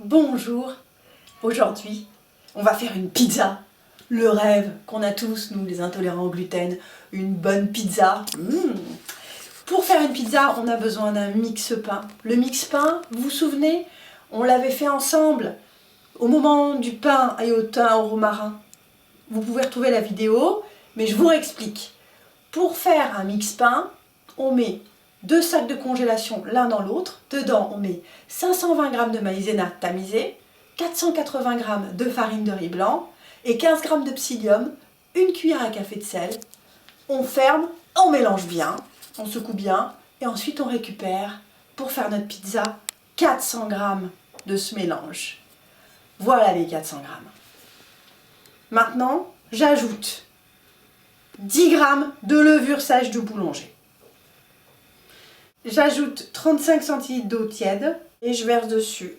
Bonjour, aujourd'hui on va faire une pizza, le rêve qu'on a tous, nous les intolérants au gluten, une bonne pizza. Pour faire une pizza on a besoin d'un mix-pain. Le mix-pain, vous vous souvenez, on l'avait fait ensemble au moment du pain et au thym au romarin. Vous pouvez retrouver la vidéo, mais je vous réexplique. Pour faire un mix-pain, on met 2 sacs de congélation l'un dans l'autre. Dedans, on met 520 g de maïzena tamisé, 480 g de farine de riz blanc et 15 g de psyllium, une cuillère à café de sel. On ferme, on mélange bien, on secoue bien et ensuite on récupère pour faire notre pizza 400 g de ce mélange. Voilà les 400 g. Maintenant, j'ajoute 10 g de levure sèche de boulanger. J'ajoute 35 centilitres d'eau tiède et je verse dessus.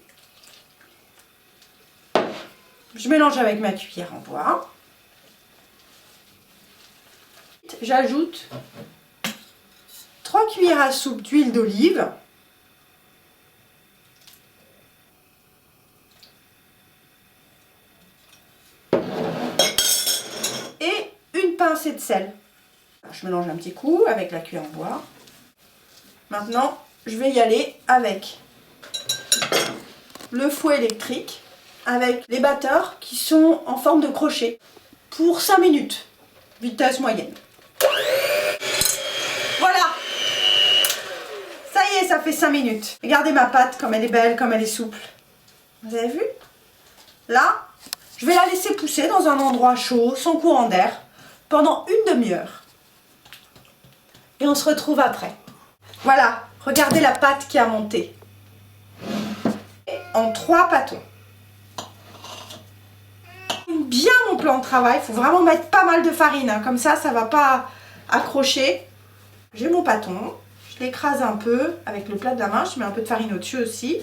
Je mélange avec ma cuillère en bois. J'ajoute 3 cuillères à soupe d'huile d'olive. Et une pincée de sel. Je mélange un petit coup avec la cuillère en bois. Maintenant, je vais y aller avec le fouet électrique, avec les batteurs qui sont en forme de crochet, pour 5 minutes, vitesse moyenne. Voilà! Ça y est, ça fait 5 minutes. Regardez ma pâte, comme elle est belle, comme elle est souple. Vous avez vu? Là, je vais la laisser pousser dans un endroit chaud, sans courant d'air, pendant une demi-heure. Et on se retrouve après. Voilà, regardez la pâte qui a monté. En 3 pâtons. Bien mon plan de travail, il faut vraiment mettre pas mal de farine, hein, comme ça, ça ne va pas accrocher. J'ai mon pâton, je l'écrase un peu avec le plat de la main, je mets un peu de farine au-dessus aussi.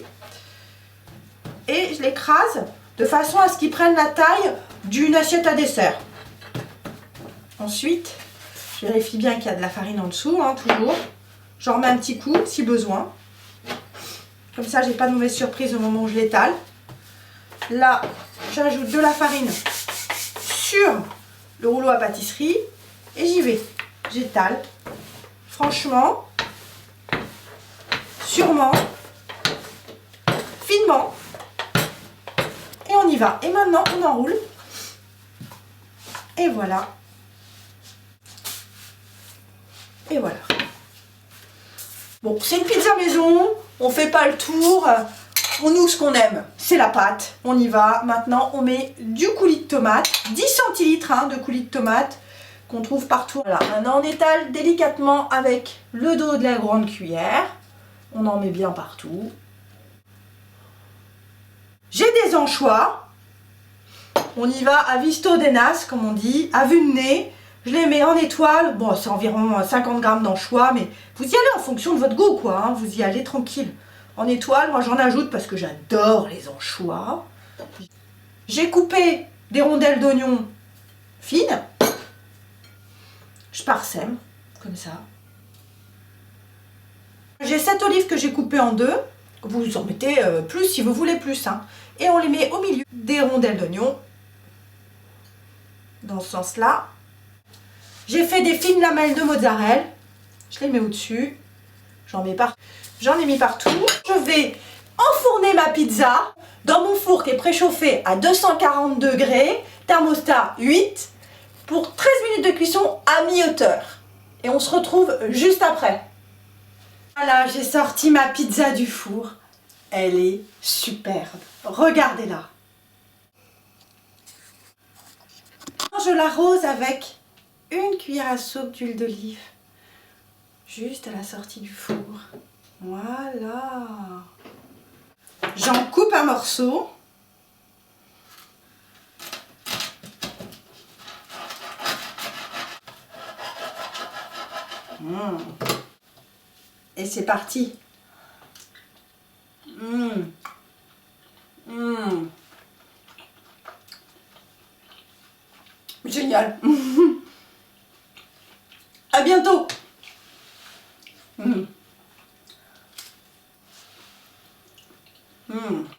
Et je l'écrase de façon à ce qu'il prenne la taille d'une assiette à dessert. Ensuite, je vérifie bien qu'il y a de la farine en dessous, hein, toujours. J'en remets un petit coup si besoin. Comme ça, j'ai pas de mauvaise surprise au moment où je l'étale. Là, j'ajoute de la farine sur le rouleau à pâtisserie et j'y vais. J'étale. Franchement, sûrement, finement. Et on y va. Et maintenant, on enroule. Et voilà. Et voilà. Bon, c'est une pizza maison, on fait pas le tour, nous ce qu'on aime, c'est la pâte, on y va. Maintenant, on met du coulis de tomate, 10 centilitres de coulis de tomate qu'on trouve partout. Voilà, maintenant on étale délicatement avec le dos de la grande cuillère, on en met bien partout. J'ai des anchois, on y va à visto denas, comme on dit, à vue de nez. Je les mets en étoile, bon c'est environ 50 g d'anchois, mais vous y allez en fonction de votre goût quoi, hein, vous y allez tranquille. En étoile, moi j'en ajoute parce que j'adore les anchois. J'ai coupé des rondelles d'oignons fines. Je parsème, comme ça. J'ai 7 olives que j'ai coupées en 2, vous en mettez plus si vous voulez plus. Hein. Et on les met au milieu des rondelles d'oignons, dans ce sens-là. J'ai fait des fines lamelles de mozzarella, je les mets au-dessus, j'en ai mis partout. Je vais enfourner ma pizza dans mon four qui est préchauffé à 240 degrés, thermostat 8, pour 13 minutes de cuisson à mi-hauteur. Et on se retrouve juste après. Voilà, j'ai sorti ma pizza du four. Elle est superbe. Regardez-la. Je l'arrose avec une cuillère à soupe d'huile d'olive, juste à la sortie du four. Voilà. J'en coupe un morceau. Et c'est parti. Génial. À bientôt.